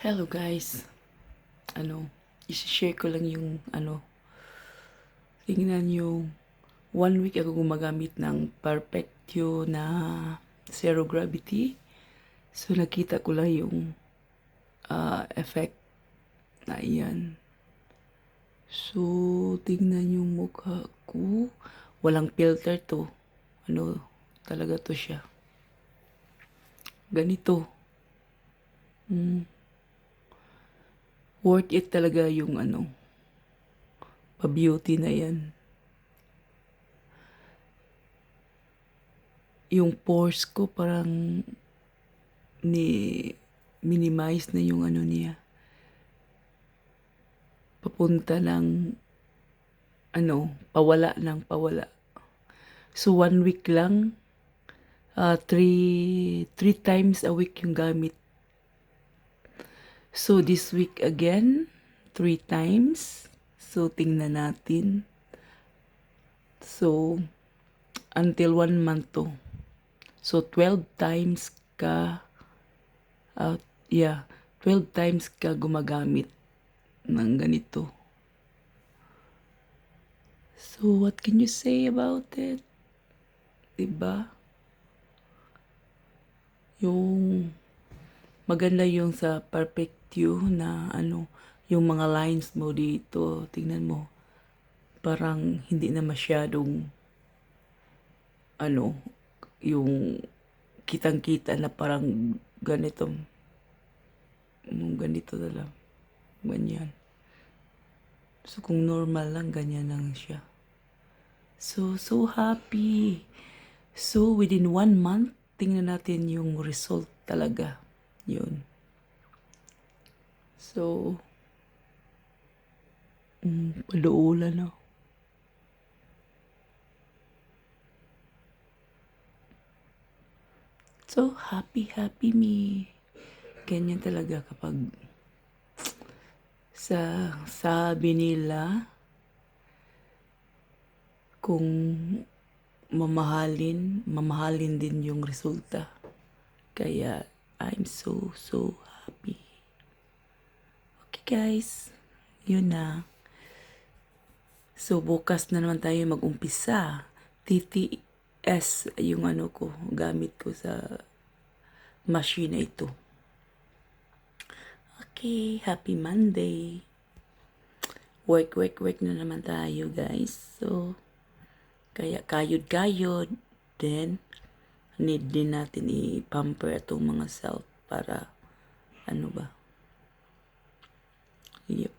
Hello guys. I-share ko lang yung tingnan yung 1 week ako gumagamit ng Perfectio na zero gravity. So nakita ko lang yung effect na iyan. So tingnan yung mukha ko. Walang filter to. Talaga to siya. Ganito. Worth it talaga yung pa-beauty na yan. Yung pores ko parang minimize na yung niya. Papunta ng pawala ng pawala. So 1 week lang, three times a week yung gamit. So this week again, 3 times. So tingnan natin. So until 1 month to. So 12 times ka, 12 times ka gumagamit ng ganito. So what can you say about it? Diba? Yung maganda yung sa Perfectio na yung mga lines mo dito, tingnan mo. Parang hindi na masyadong yung kitang-kita na parang ganito na lang. Ganyan. So kung normal lang, ganyan lang siya. So happy. So within 1 month, tingnan natin yung result talaga. Yun. So, paluula na. So, happy me. Ganyan talaga kapag sabi nila kung mamahalin din yung resulta. Kaya, I'm so happy. Okay guys, yun na. So, bukas na naman tayo mag-umpisa. TTS yung gamit ko sa machine na ito. Okay, happy Monday. Work na naman tayo guys. So, kaya kayod. Then, need din natin i-pamper itong mga self para Yep.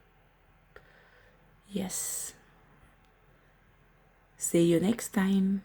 Yes. See you next time.